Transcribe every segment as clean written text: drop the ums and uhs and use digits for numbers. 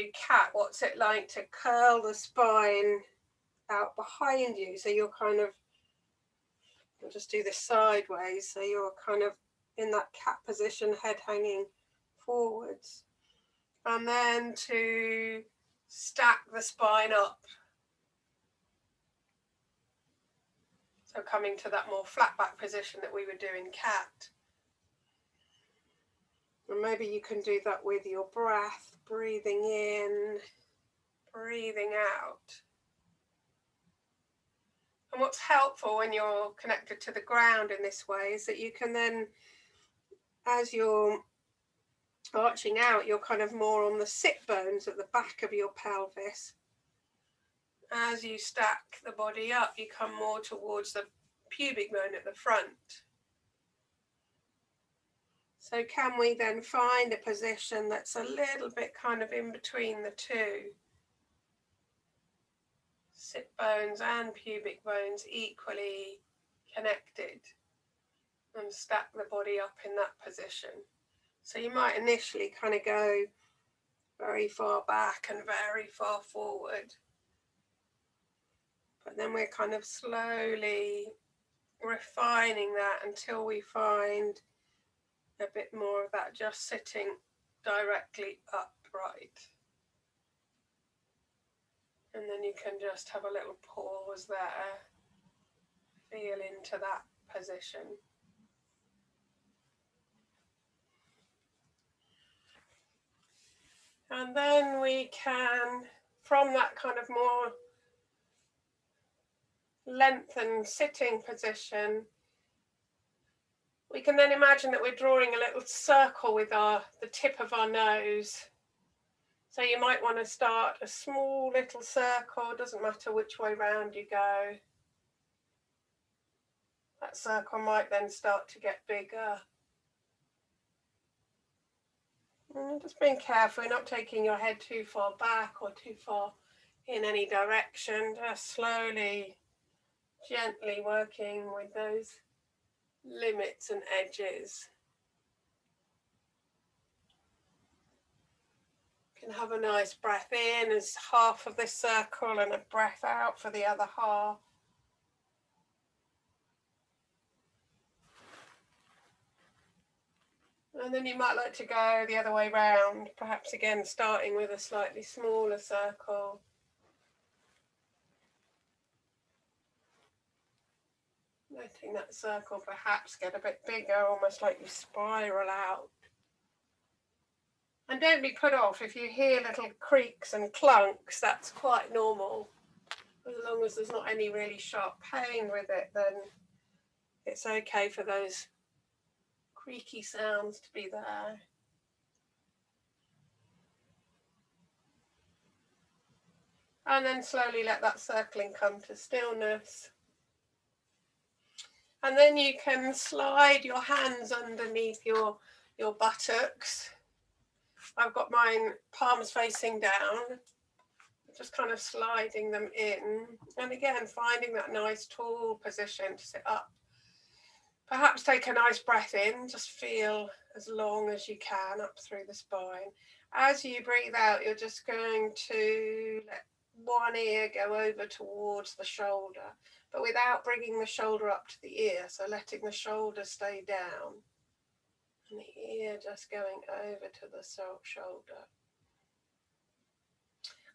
do cat, what's it like to curl the spine out behind you? So you're kind of, I'll just do this sideways. So you're kind of in that cat position, head hanging forwards. And then to stack the spine up. So coming to that more flat back position that we would do in cat. And maybe you can do that with your breath, breathing in, breathing out. And what's helpful when you're connected to the ground in this way is that you can then, as you're arching out, you're kind of more on the sit bones at the back of your pelvis. As you stack the body up, you come more towards the pubic bone at the front. So can we then find a position that's a little bit kind of in between the two? Sit bones and pubic bones equally connected, and stack the body up in that position. So you might initially kind of go very far back and very far forward, but then we're kind of slowly refining that until we find a bit more of that just sitting directly upright. And then you can just have a little pause there, feel into that position. And then we can, from that kind of more lengthened sitting position, we can then imagine that we're drawing a little circle with the tip of our nose. So you might want to start a small little circle, doesn't matter which way round you go. That circle might then start to get bigger. And just being careful, you're not taking your head too far back or too far in any direction, just slowly, gently working with those limits and edges. You can have a nice breath in as half of this circle and a breath out for the other half. And then you might like to go the other way round, perhaps again starting with a slightly smaller circle. Letting that circle perhaps get a bit bigger, almost like you spiral out. And don't be put off if you hear little creaks and clunks, that's quite normal. As long as there's not any really sharp pain with it, then it's okay for those creaky sounds to be there. And then slowly let that circling come to stillness. And then you can slide your hands underneath your buttocks. I've got mine palms facing down, just kind of sliding them in. And again, finding that nice tall position to sit up. Perhaps take a nice breath in, just feel as long as you can up through the spine. As you breathe out, you're just going to let one ear go over towards the shoulder, but without bringing the shoulder up to the ear, so letting the shoulder stay down. And the ear just going over to the shoulder.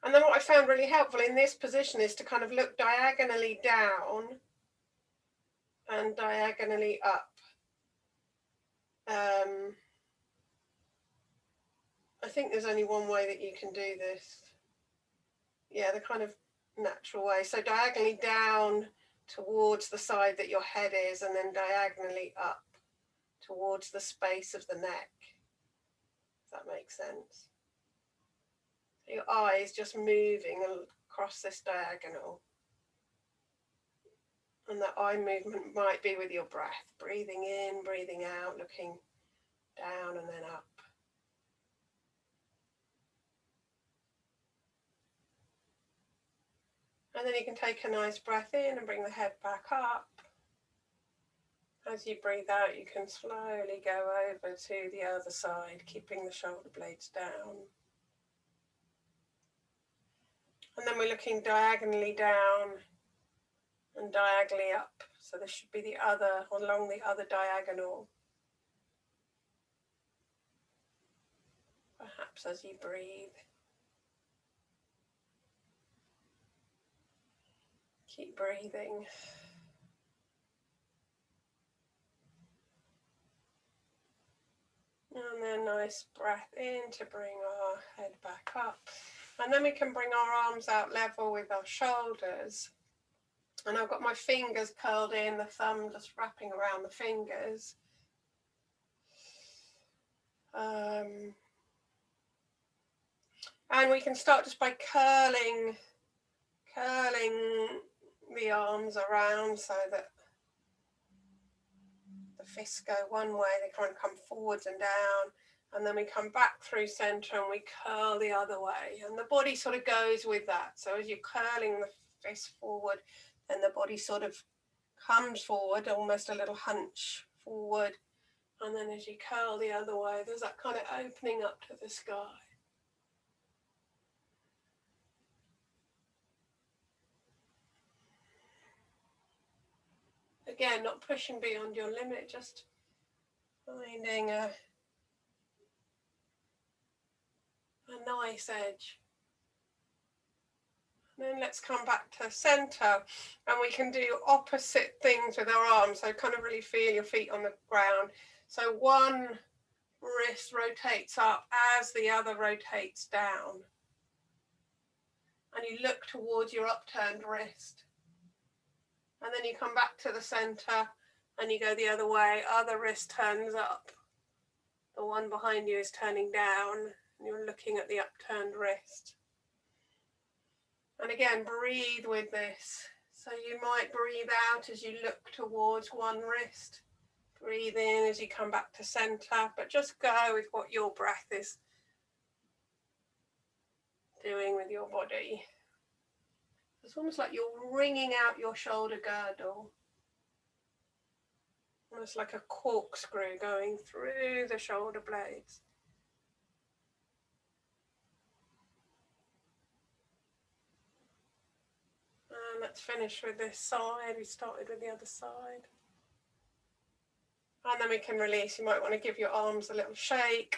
And then what I found really helpful in this position is to kind of look diagonally down and diagonally up. I think there's only one way that you can do this. Yeah, the kind of natural way. So diagonally down towards the side that your head is, and then diagonally up towards the space of the neck. If that makes sense. Your eyes just moving across this diagonal. And that eye movement might be with your breath. Breathing in, breathing out, looking down and then up. And then you can take a nice breath in and bring the head back up. As you breathe out, you can slowly go over to the other side, keeping the shoulder blades down. And then we're looking diagonally down and diagonally up. So this should be the other, along the other diagonal. Perhaps as you breathe. Keep breathing. And then nice breath in to bring our head back up. And then we can bring our arms out level with our shoulders. And I've got my fingers curled in, the thumb just wrapping around the fingers. And we can start just by curling the arms around so that the fists go one way, they kind of come forwards and down, and then we come back through center and we curl the other way, and the body sort of goes with that. So as you're curling the fist forward, then the body sort of comes forward, almost a little hunch forward, and then as you curl the other way, there's that kind of opening up to the sky. Again, not pushing beyond your limit, just finding a nice edge. And then let's come back to center, and we can do opposite things with our arms. So kind of really feel your feet on the ground. So one wrist rotates up as the other rotates down. And you look towards your upturned wrist. And then you come back to the center and you go the other way. Other wrist turns up. The one behind you is turning down. And you're looking at the upturned wrist. And again, breathe with this. So you might breathe out as you look towards one wrist. Breathe in as you come back to center. But just go with what your breath is doing with your body. It's almost like you're wringing out your shoulder girdle. Almost like a corkscrew going through the shoulder blades. And let's finish with this side. We started with the other side. And then we can release. You might want to give your arms a little shake.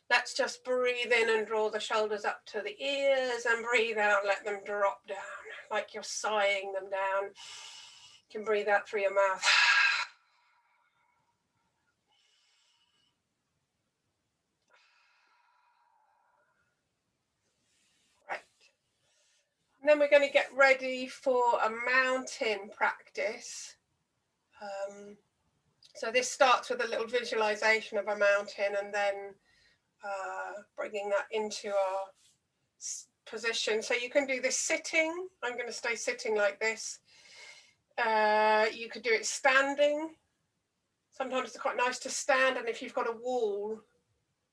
Let's just breathe in and draw the shoulders up to the ears, and breathe out, let them drop down, like you're sighing them down. You can breathe out through your mouth. Right. And then we're going to get ready for a mountain practice. So this starts with a little visualization of a mountain, and then bringing that into our position. So you can do this sitting. I'm going to stay sitting like this. You could do it standing. Sometimes it's quite nice to stand, and if you've got a wall,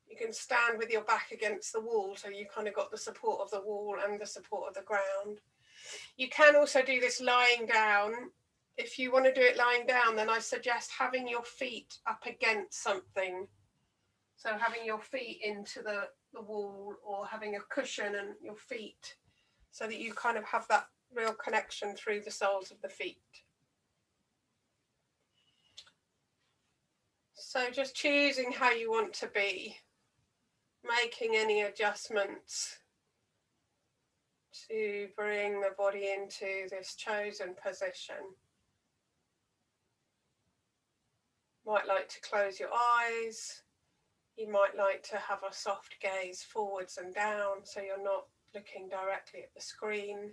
you can stand with your back against the wall, so you kind of got the support of the wall and the support of the ground. You can also do this lying down. If you want to do it lying down, then I suggest having your feet up against something. So having your feet into the wall, or having a cushion and your feet, so that you kind of have that real connection through the soles of the feet. So just choosing how you want to be, making any adjustments to bring the body into this chosen position. Might like to close your eyes. You might like to have a soft gaze forwards and down, so you're not looking directly at the screen.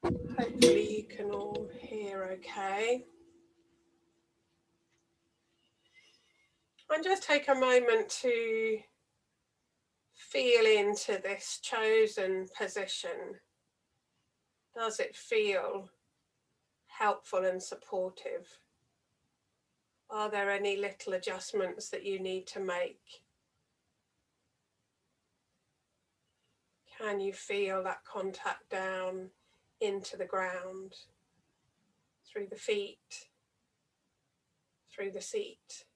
Hopefully you can all hear okay. And just take a moment to feel into this chosen position. Does it feel helpful and supportive? Are there any little adjustments that you need to make? Can you feel that contact down into the ground, through the feet, through the seat?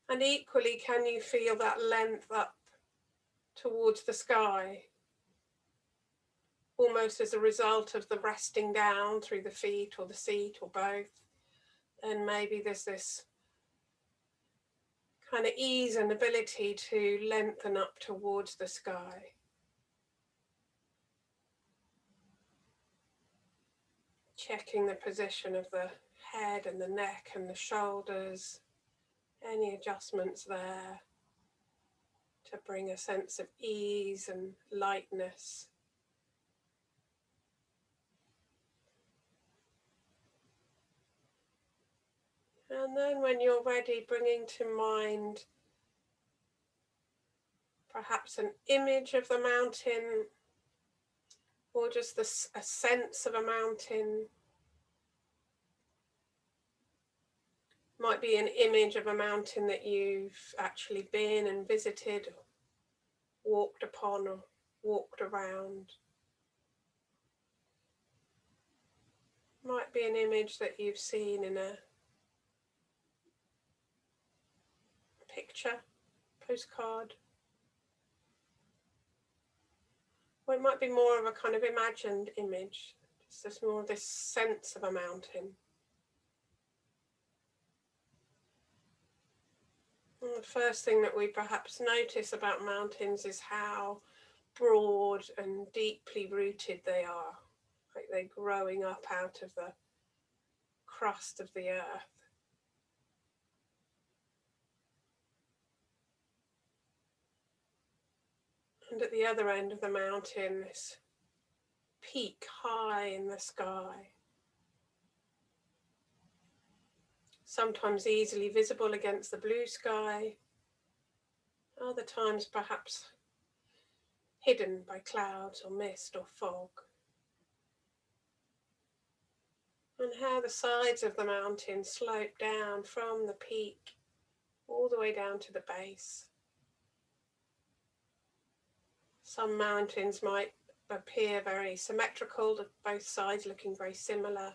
And equally, can you feel that length up towards the sky, almost as a result of the resting down through the feet or the seat or both. And maybe there's this kind of ease and ability to lengthen up towards the sky. Checking the position of the head and the neck and the shoulders, any adjustments there to bring a sense of ease and lightness. And then when you're ready, bringing to mind perhaps an image of the mountain, or just a sense of a mountain. Might be an image of a mountain that you've actually been and visited, or walked upon, or walked around. Might be an image that you've seen in a picture, postcard. Or it might be more of a kind of imagined image, just more of this sense of a mountain. And the first thing that we perhaps notice about mountains is how broad and deeply rooted they are, like they're growing up out of the crust of the earth. And at the other end of the mountain, this peak high in the sky, sometimes easily visible against the blue sky, other times perhaps hidden by clouds or mist or fog. And how the sides of the mountain slope down from the peak all the way down to the base. Some mountains might appear very symmetrical, both sides looking very similar.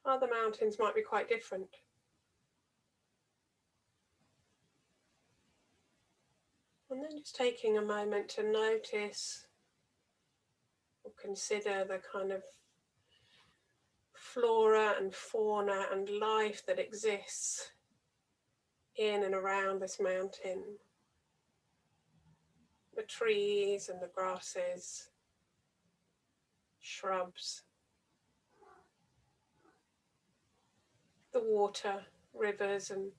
Other mountains might be quite different. And then just taking a moment to notice or consider the kind of flora and fauna and life that exists in and around this mountain. The trees and the grasses, shrubs, the water, rivers and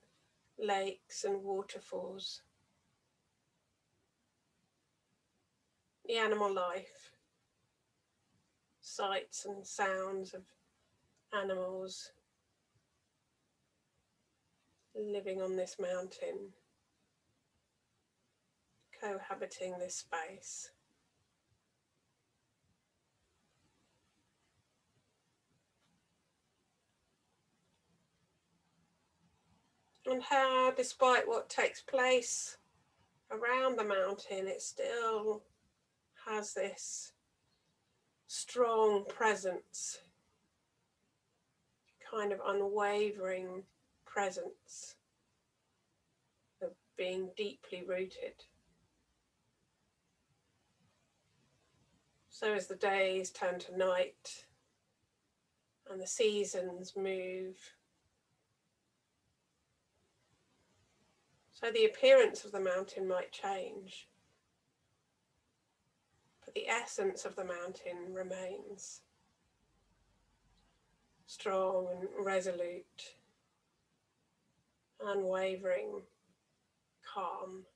lakes and waterfalls, the animal life, sights and sounds of animals living on this mountain, cohabiting this space. And how, despite what takes place around the mountain, it still has this strong presence, kind of unwavering presence of being deeply rooted. So as the days turn to night and the seasons move, so the appearance of the mountain might change, but the essence of the mountain remains strong and resolute, unwavering, calm.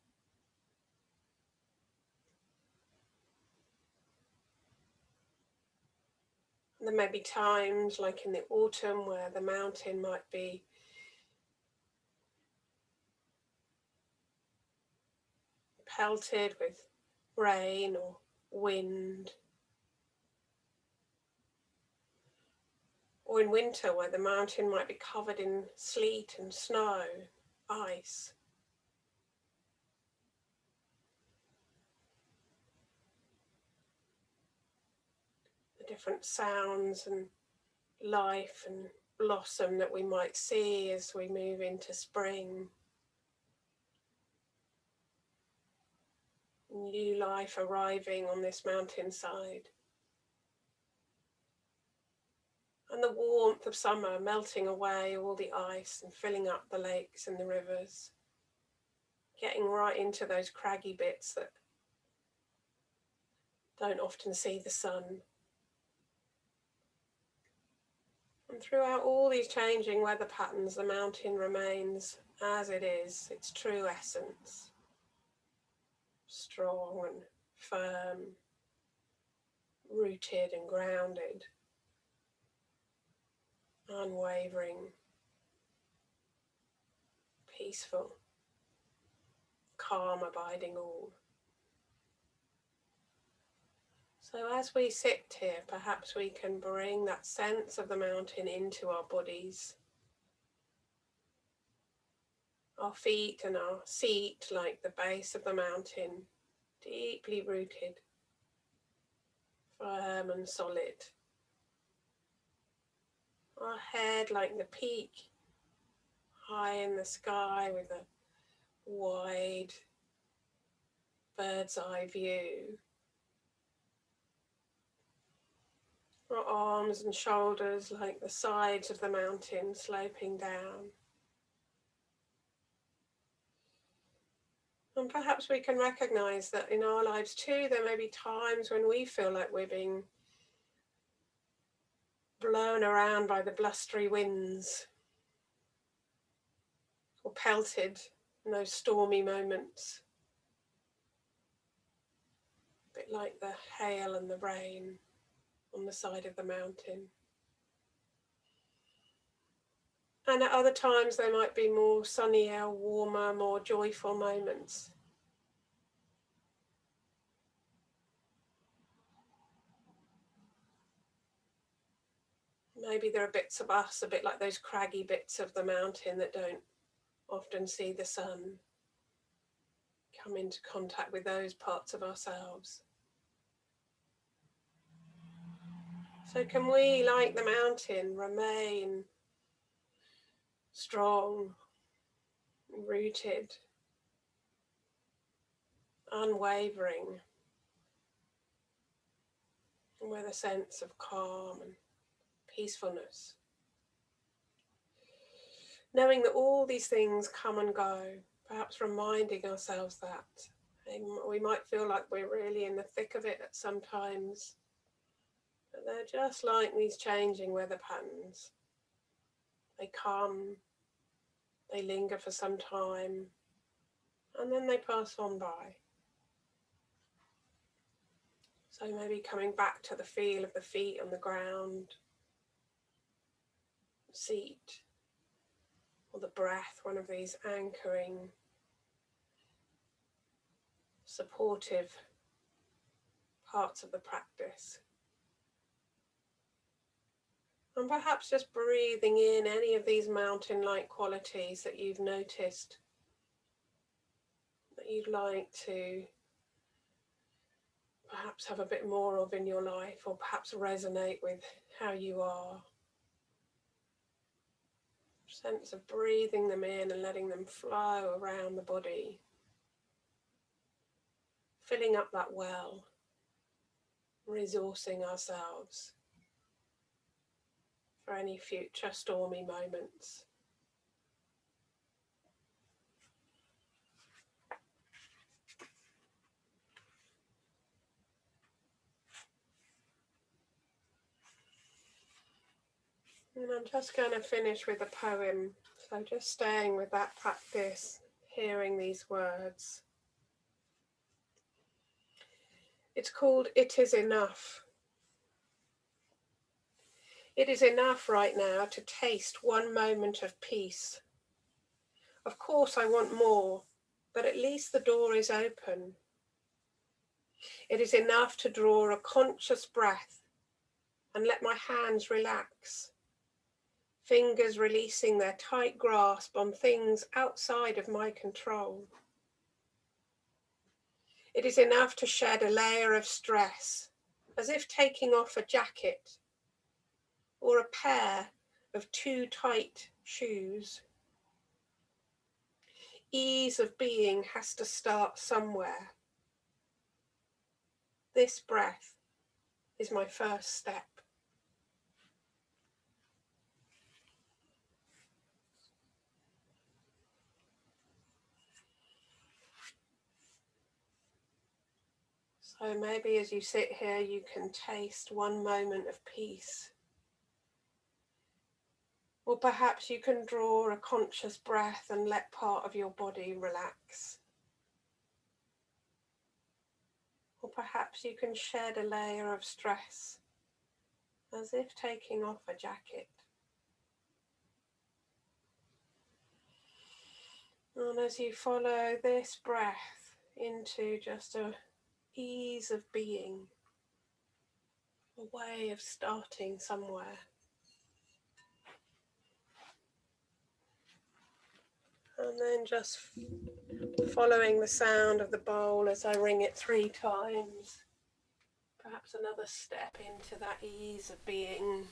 And there may be times, like in the autumn, where the mountain might be pelted with rain or wind, or in winter where the mountain might be covered in sleet and snow, ice. The different sounds and life and blossom that we might see as we move into spring. new life arriving on this mountainside. And the warmth of summer melting away all the ice and filling up the lakes and the rivers. Getting right into those craggy bits that don't often see the sun. And throughout all these changing weather patterns, the mountain remains as it is, its true essence. Strong and firm, rooted and grounded, unwavering, peaceful, calm abiding all. So as we sit here, perhaps we can bring that sense of the mountain into our bodies. Our feet and our seat like the base of the mountain, deeply rooted, firm and solid. Our head like the peak, high in the sky with a wide bird's eye view. Our arms and shoulders like the sides of the mountain sloping down. And perhaps we can recognize that in our lives too, there may be times when we feel like we're being blown around by the blustery winds or pelted in those stormy moments. A bit like the hail and the rain on the side of the mountain. And at other times there might be more sunnier, warmer, more joyful moments. Maybe there are bits of us, a bit like those craggy bits of the mountain that don't often see the sun. Come into contact with those parts of ourselves. So can we, like the mountain, remain strong, rooted, unwavering, with a sense of calm and peacefulness. Knowing that all these things come and go, perhaps reminding ourselves that. We might feel like we're really in the thick of it at some times, but they're just like these changing weather patterns. They come, they linger for some time, and then they pass on by. So maybe coming back to the feel of the feet on the ground, seat, or the breath, one of these anchoring, supportive parts of the practice. And perhaps just breathing in any of these mountain-like qualities that you've noticed, that you'd like to perhaps have a bit more of in your life, or perhaps resonate with how you are. Sense of breathing them in and letting them flow around the body, filling up that well, resourcing ourselves for any future stormy moments. And I'm just going to finish with a poem, so just staying with that practice, hearing these words. It's called "It Is Enough." It is enough right now to taste one moment of peace. Of course I want more, but at least the door is open. It is enough to draw a conscious breath and let my hands relax, fingers releasing their tight grasp on things outside of my control. It is enough to shed a layer of stress, as if taking off a jacket or a pair of too tight shoes. Ease of being has to start somewhere. This breath is my first step. So maybe as you sit here, you can taste one moment of peace. Or perhaps you can draw a conscious breath and let part of your body relax. Or perhaps you can shed a layer of stress, as if taking off a jacket. And as you follow this breath into just a ease of being, a way of starting somewhere. And then just following the sound of the bowl as I ring it 3 times. Perhaps another step into that ease of being.